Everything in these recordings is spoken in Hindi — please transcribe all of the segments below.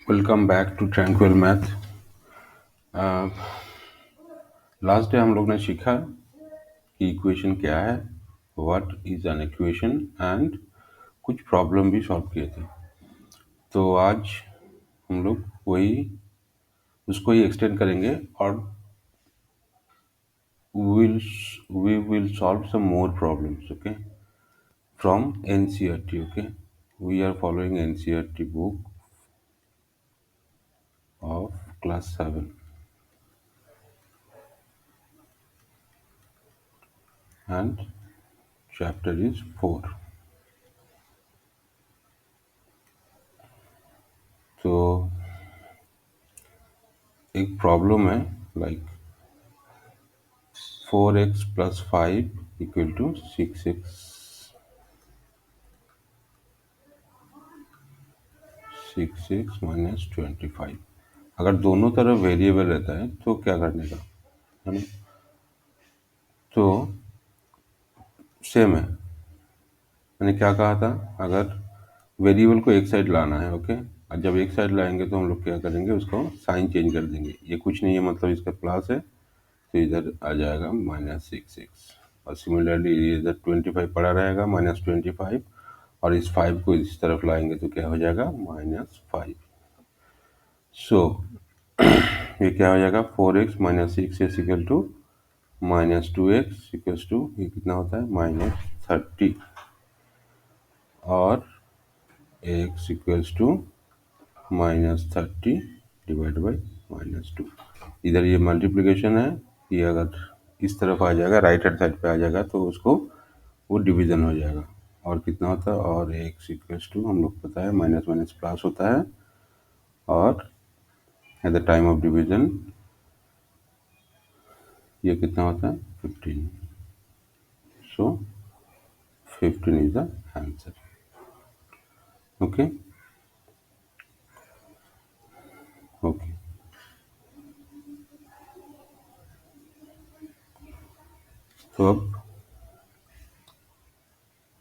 Welcome back to tranquil math. Last day हम लोग ने सीखा कि इक्वेशन क्या है, what is an equation and कुछ प्रॉब्लम भी सॉल्व किए थे। तो आज हम लोग वही उसको ही एक्सटेंड करेंगे और we will solve some more problems, okay, from NCERT, okay. We are following NCERT book of class 7 and chapter is 4. तो एक प्रॉब्लम है like 4x plus 5 equal to 6x minus 25। अगर दोनों तरफ वेरिएबल रहता है तो क्या करने का, है ना। तो सेम है, मैंने क्या कहा था, अगर वेरिएबल को एक साइड लाना है, ओके, और जब एक साइड लाएंगे तो हम लोग क्या करेंगे, उसको साइन चेंज कर देंगे। ये कुछ नहीं है, मतलब इसका प्लस है तो इधर आ जाएगा -6x, और सिमिलरली इधर 25 पड़ा रहेगा -25, और इस 5 को इस तरफ लाएंगे तो क्या हो जाएगा -5। सो ये क्या हो जाएगा, 4x minus 6x equal to -2x equals to, ये कितना होता है -30, और x equals to -30 divide by -2। इधर ये मल्टीप्लिकेशन है, ये अगर इस तरफ आ जाएगा, राइट हैंड साइड पे आ जाएगा तो उसको वो डिवीज़न हो जाएगा। और कितना होता है, और x इक्वल्स टू, हम लोग पता है माइनस माइनस प्लस होता है, और at the time of division ये कितना होता है 15। सो 15 is the answer, okay okay. तो अब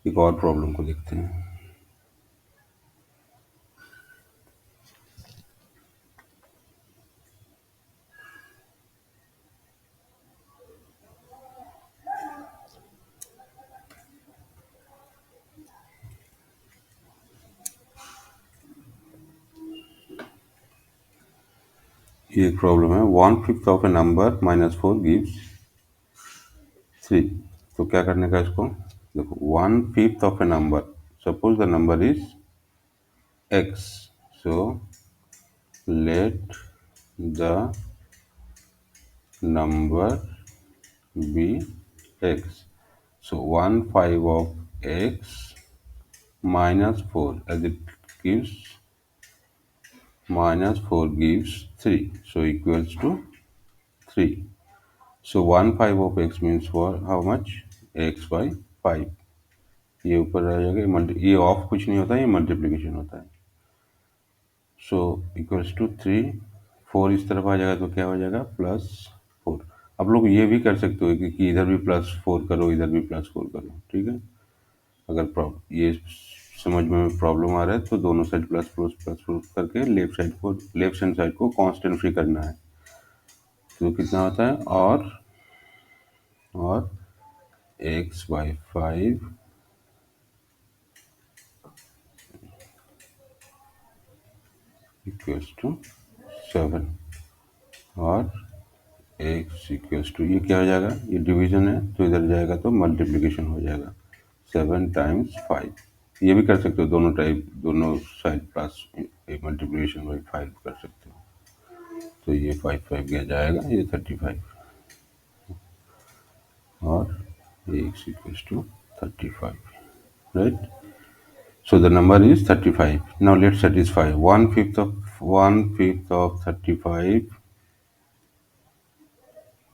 एक और प्रॉब्लम को देखते हैं। ये एक प्रॉब्लम है, 1/5 ऑफ ए नंबर -4 गिव्स 3। तो क्या करने का इसको, देखो 1/5 of A number, suppose the number is x, so let the number be x. So 1/5 of x minus 4, as it gives -4 gives 3, so equals to 3. So 1/5 of x means for how much, x by 5। ये ऊपर आ जाएगा, ये ऑफ कुछ नहीं होता है, ये मल्टीप्लीकेशन होता है। सो इक्वल्स टू 3, 4 इस तरफ आ जाएगा तो क्या हो जाएगा +4। अब लोग ये भी कर सकते हो कि इधर भी +4 करो, इधर भी +4 करो, ठीक है। अगर ये समझ में प्रॉब्लम आ रहा है तो दोनों साइड प्लस करके लेफ्ट हैंड साइड को कांस्टेंट फ्री करना है। तो कितना होता है, और x/5 इक्वल्स टू 7, और x इक्वल्स टू, ये क्या हो जाएगा, ये डिवीजन है तो इधर जाएगा तो मल्टीप्लिकेशन हो जाएगा, 7 टाइम्स 5। ये भी कर सकते हो, दोनों साइड प्लस मल्टीप्लिकेशन बाई 5 कर सकते हो। तो ये 5 गया जाएगा, ये 35, और x equals to 35, right? So the number is 35. Now let's satisfy 1/5 of 35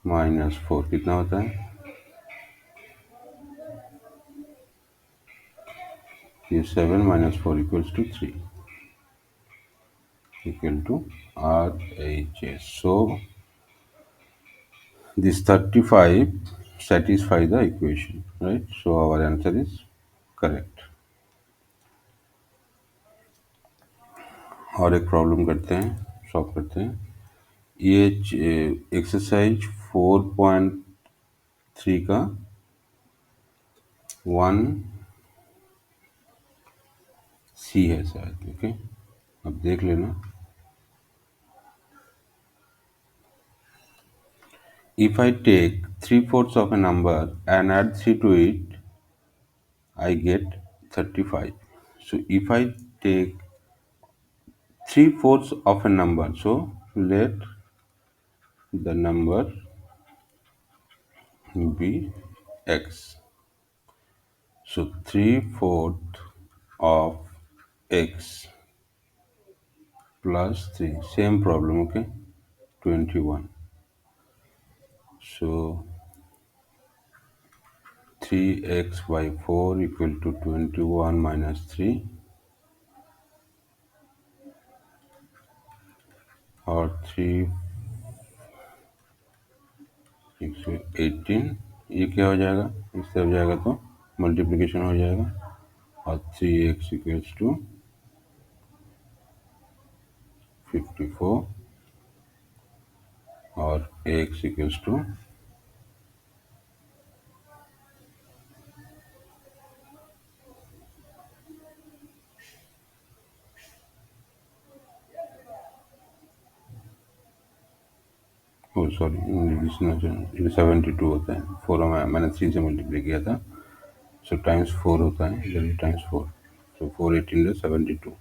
minus 4 कितना होता है, ये 7 minus 4 equals to 3, equal to RHS. So this 35 satisfy the equation, right? So our answer is correct. और एक प्रॉब्लम करते हैं, सॉल्व करते हैं। ये एक्सरसाइज 4.3 का 1C है शायद। ओके, अब देख लेना। If I take 3/4 of a number and add 3 to it, I get 35. So if I take 3/4 of a number, so let the number be x. So 3/4 of x plus 3. Same problem, okay? 21. So 3x by 4 equal to 21 minus 3, और 3 18, ये क्या हो जाएगा, इस तरफ जाएगा तो मल्टीप्लिकेशन हो जाएगा, और 3x इक्वल्स टू 54 और x इक्वल्स टू सॉरी, 72 होता है। 4 मैंने 3 से मल्टीप्लाई किया था, सो टाइम्स 4 होता है, इधर भी टाइम्स 4, सो 4 18 72,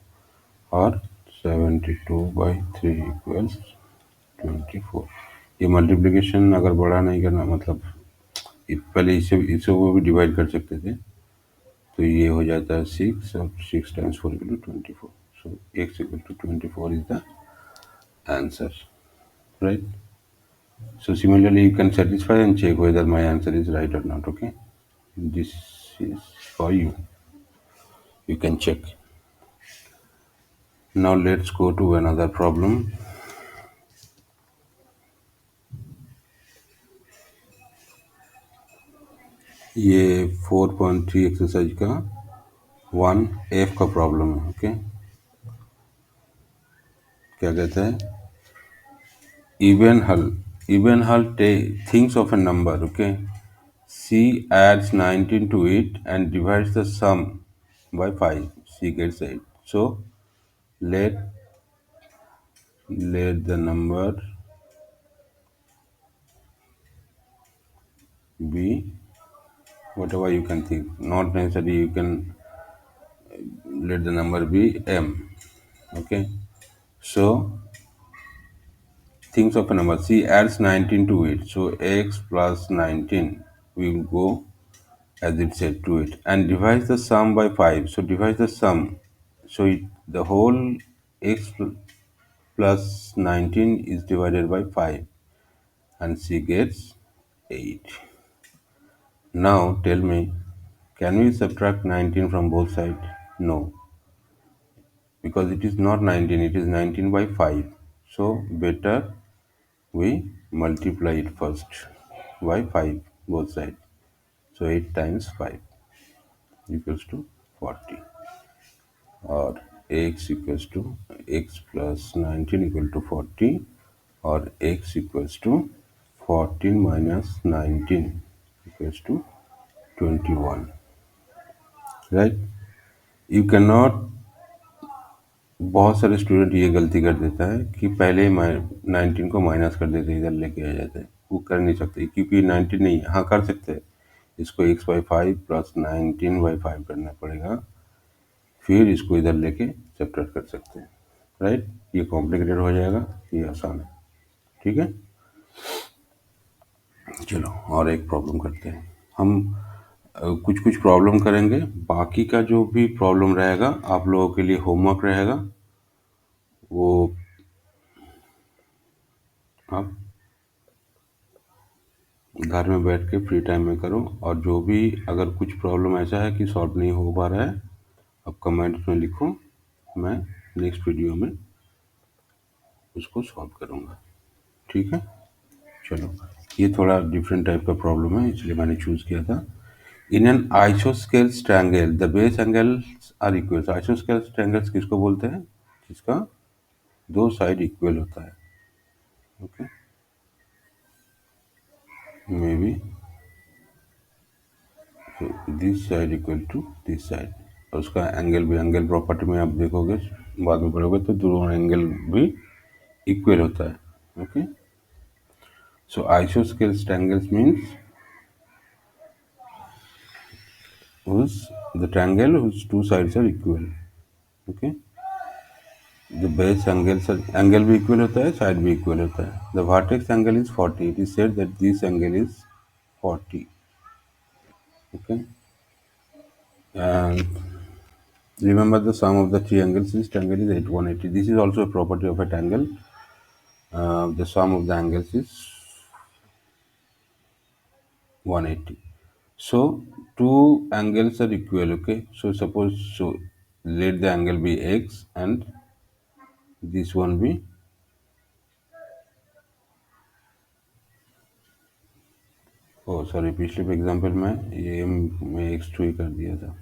और 72/3 इक्वल्स 24। ये मल्टीप्लिकेशन अगर बड़ा नहीं करना, मतलब पहले इसे वो भी डिवाइड कर सकते थे, तो ये हो जाता है 6, और 6 times 4 equal to 24। So x equal to 24 is the answer, right? So similarly, you can satisfy and check whether my answer is right or not. Okay, this is for you. You can check. Now let's go to another problem. ये 4.3 एक्सरसाइज का 1F का प्रॉब्लम है। ओके, क्या कहता है? Even hal thinks of a number. Okay, she adds 19 to it and divides the sum by 5. She gets 8. So let the number be whatever you can think. Not necessarily you can let the number be m. Okay, so thinks of a number. She adds 19 to it. So x plus 19 will go as it said to it and divides the sum by 5. So divides the sum. So the whole x plus 19 is divided by 5 and she gets 8. Now tell me, can we subtract 19 from both sides? No, because it is not 19, it is 19 by 5. So better we multiply it first by 5 both sides. So 8 times 5 equals to 40, or x equals to x plus 19 equal to 40, or x equals to 14 minus 19 equals to 21, right? You cannot, बहुत सारे स्टूडेंट ये गलती कर देता है कि पहले 19 को माइनस कर देते, इधर लेके आ जाते हैं। वो कर नहीं सकते क्योंकि 19 नहीं, हाँ कर सकते हैं, इसको x/5 प्लस 19/5 करना पड़ेगा, फिर इसको इधर लेके सेपरेट कर सकते हैं, राइट? ये कॉम्प्लिकेटेड हो जाएगा, ये आसान है, ठीक है। चलो और एक प्रॉब्लम करते हैं हम। कुछ कुछ प्रॉब्लम करेंगे, बाकी का जो भी प्रॉब्लम रहेगा आप लोगों के लिए होमवर्क रहेगा, वो आप घर में बैठ के फ्री टाइम में करो। और जो भी अगर कुछ प्रॉब्लम ऐसा है कि सॉल्व नहीं हो पा रहा है, आप कमेंट में लिखो, मैं नेक्स्ट वीडियो में उसको सॉल्व करूँगा, ठीक है। चलो, ये थोड़ा डिफरेंट टाइप का प्रॉब्लम है इसलिए मैंने चूज़ किया था। In an isosceles triangle the base angles are equal. Isosceles triangles किसको बोलते हैं? जिसका दो साइड इक्वल होता है. Okay, may be this side equal to this side. और उसका एंगल भी, एंगल प्रॉपर्टी में आप देखोगे, बाद में पढ़ोगे, तो दोनों एंगल भी इक्वल होता है. Okay, so isosceles triangles means whose the triangle whose two sides are equal. Okay, the base angles are, angle भी equal होता है, side भी equal होता है. The vertex angle is 40. It is said that this angle is 40. Okay, and remember the sum of the three angles is triangle is 180. This is also a property of a triangle. The sum of the angles is 180. So two angles are equal. Okay, so suppose, so let the angle be x and this one be, oh sorry, पिछले एग्जाम्पल में ये मैं x2 ही कर दिया था,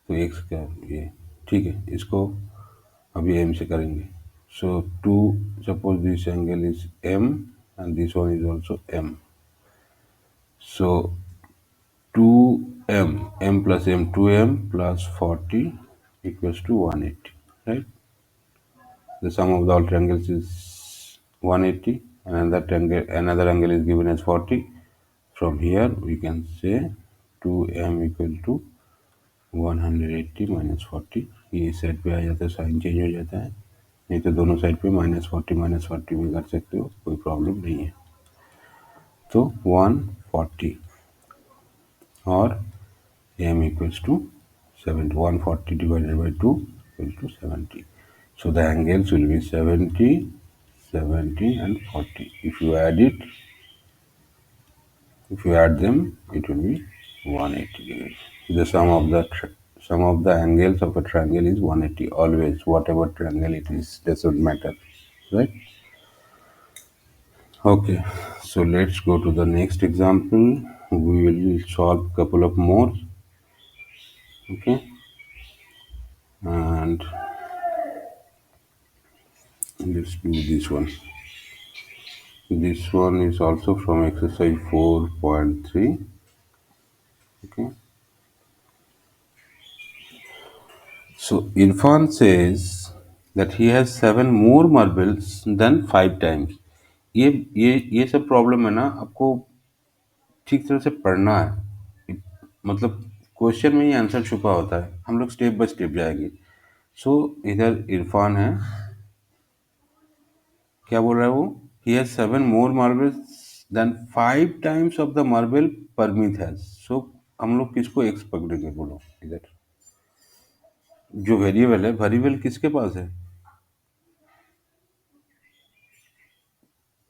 तो x का ये ठीक है, इसको अभी m से करेंगे. So to, suppose this angle is m and this one is also m. So 2m, m plus m, 2m plus 40 equals to 180, right? The sum of the all triangles is 180, and another angle is given as 40. From here we can say 2m equal to 180 minus 40. ये साइड पे आ जाता है, साइन चेंज हो जाता है, नहीं तो दोनों साइड पे -40 भी कर सकते हो, कोई प्रॉब्लम नहीं है. तो 140 और m equals to 70. 140 divided by 2 equals to 70. So the angles will be 70, 70 and 40. If you add them, it will be 180 degrees. The sum of the angles of a triangle is 180 always. Whatever triangle it is, doesn't matter, right? Okay, so let's go to the next example. We will solve couple of more. Okay, and let's do this one. This one is also from exercise 4.3. Okay. So Irfan says that he has 7 more marbles than 5 times. ये सब प्रॉब्लम है ना, आपको ठीक तरह से पढ़ना है. मतलब क्वेश्चन में ही आंसर छुपा होता है, हम लोग स्टेप बाय स्टेप जाएंगे. सो इधर इरफान है, क्या बोल रहा है वो, he has 7 more marbles than 5 times of the marble Paramit has. So हम लोग किसको एक्स पकड़ेंगे, बोलो इधर. जो वेरिएबल है, वेरिएबल किसके पास है,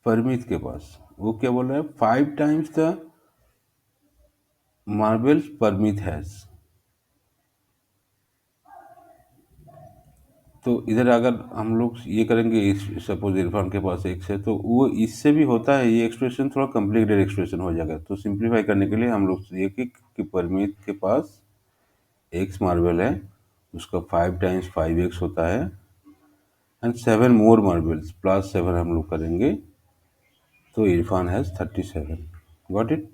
परमित के पास. वो क्या बोल रहा है, 5 times the marbles Paramit has. तो इधर अगर हम लोग ये करेंगे, सपोज इरफान के पास एक्स है, तो वो इससे भी होता है, ये एक्सप्रेशन थोड़ा कॉम्प्लिकेटेड एक्सप्रेशन हो जाएगा. तो सिंप्लीफाई करने के लिए हम लोग ये कि परमित के पास एक्स मार्बल है, उसका 5 टाइम्स 5x होता है, एंड 7 मोर मार्बल्स प्लस 7 हम लोग करेंगे, तो इरफान हैज 37. Got it.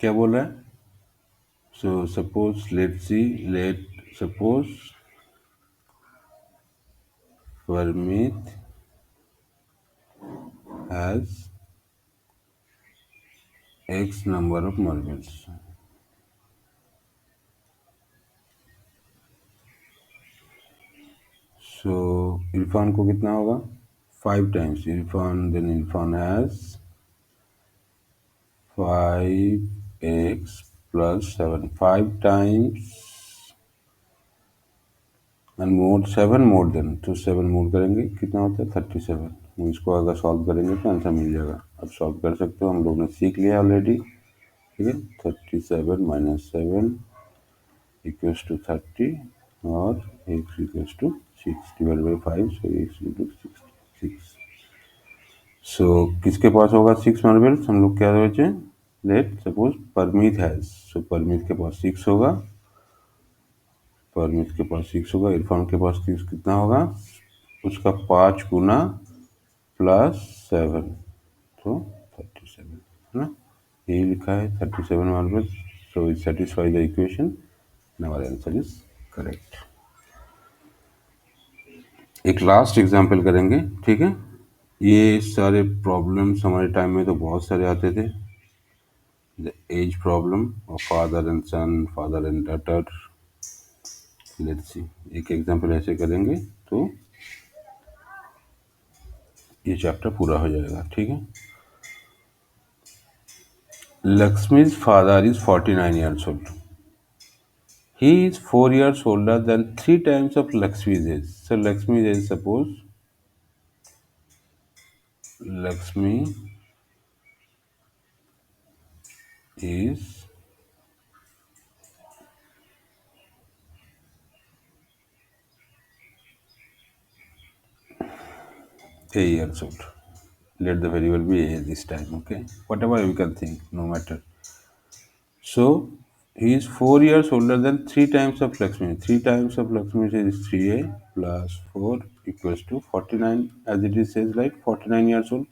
क्या बोल रहा है. So suppose let suppose Paramit has x number of marbles. So Irfan को कितना होगा, 5 times. Irfan has 5x plus 7, 5 times and more 7 more than, तो 7 मोर करेंगे कितना होता है 37. इसको अगर सॉल्व करेंगे तो आंसर मिल जाएगा. अब सॉल्व कर सकते हो, हम लोग ने सीख लिया ऑलरेडी. ठीक है, 37 माइनस 7 इक्वल्स टू 30 और x equals to 6 divide by 5. So x into 6. So किसके पास होगा 6 मार्बल्स, हम लोग क्या सोचे, let suppose Paramit has. So Paramit के पास 6 होगा, परमित के पास 6 होगा, इरफान के पास कितना होगा, उसका 5 गुना +7, तो 37 है ना, यही लिखा है 37 marble. So it satisfy the equation, our answer is correct. एक लास्ट एग्जाम्पल करेंगे, ठीक है। ये सारे प्रॉब्लम्स हमारे टाइम में तो बहुत सारे आते थे। The age problem of father and son, father and daughter. Let's see, एक एग्जाम्पल ऐसे करेंगे तो ये चैप्टर पूरा हो जाएगा, ठीक है। Lakshmi's father is 49 years old. He is 4 years older than 3 times of Lakshmi's age. So Lakshmi's age, suppose Lakshmi is 8 years old. Let the variable be age this time, okay? Whatever we can think, no matter. So he is 4 years older than 3 times of Lakshmi. 3 times of Lakshmi is 3a plus 4 equals to 49, as it is says like 49 years old.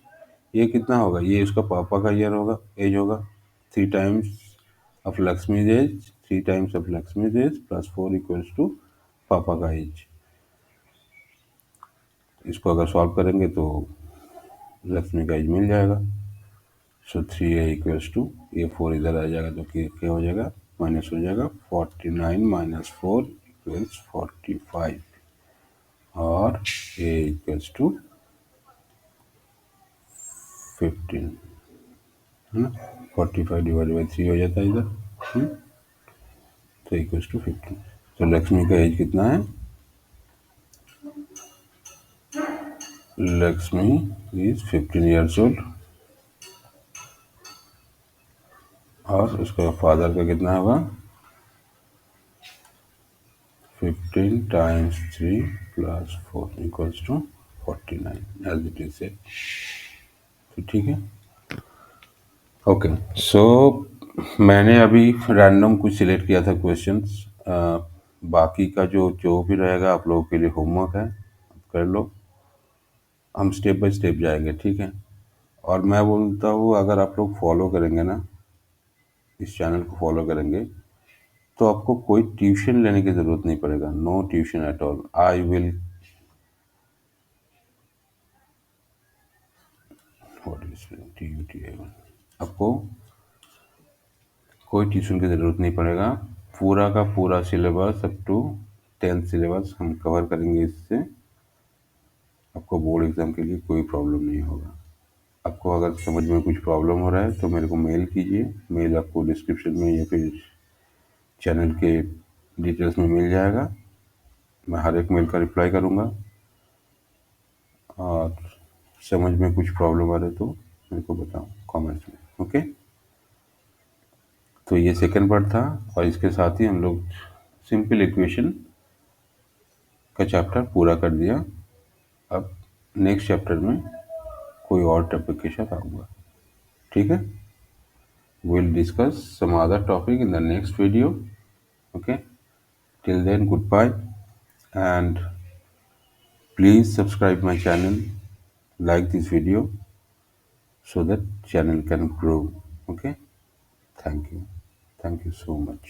ये कितना होगा, ये उसका पापा का ईयर होगा, एज होगा। 3 times of Lakshmi age, 3 times of Lakshmi age plus 4 equals to पापा का एज। इसको अगर सॉल्व करेंगे तो लक्ष्मी का एज मिल जाएगा। सो 3a इक्वल्स टू, ये 4 इधर आ जाएगा तो क्या हो जाएगा, माइनस हो जाएगा। 49 माइनस 4 इक्वल्स 45 और a इक्वल्स टू 15, है ना। 45 डिवाइड बाई 3 हो जाता है इधर, तो इक्वल्स टू 15। तो लक्ष्मी का एज कितना है, लक्ष्मी इज 15 ईयर्स ओल्ड और उसका फादर का कितना होगा, 15 times 3 plus 4 equals to 49 as it is said. तो ठीक है, ओके। सो मैंने अभी रैंडम कुछ सिलेक्ट किया था क्वेश्चंस। बाकी का जो जो भी रहेगा आप लोगों के लिए होमवर्क है, कर लो। हम स्टेप बाय स्टेप जाएंगे, ठीक है। और मैं बोलता हूँ अगर आप लोग फॉलो करेंगे ना, इस चैनल को फॉलो करेंगे, तो आपको कोई ट्यूशन लेने की ज़रूरत नहीं पड़ेगा। No tuition at all. I will आपको कोई ट्यूशन की ज़रूरत नहीं पड़ेगा। पूरा का पूरा syllabus up to 10th syllabus हम कवर करेंगे। इससे आपको बोर्ड एग्ज़ाम के लिए कोई प्रॉब्लम नहीं होगा। आपको अगर समझ में कुछ प्रॉब्लम हो रहा है तो मेरे को मेल कीजिए। मेल आपको डिस्क्रिप्शन में या फिर चैनल के डिटेल्स में मिल जाएगा। मैं हर एक मेल का रिप्लाई करूँगा। और समझ में कुछ प्रॉब्लम आ रहा है तो मेरे को बताओ कमेंट्स में, ओके। तो ये सेकंड पार्ट था और इसके साथ ही हम लोग सिंपल इक्वेशन का चैप्टर पूरा कर दिया। अब नेक्स्ट चैप्टर में कोई और टॉपिक के साथ आऊँगा, ठीक है। Will discuss some other topic in the next video, okay. Till then good bye and please subscribe my channel, like this video so that channel can grow, okay. Thank you so much.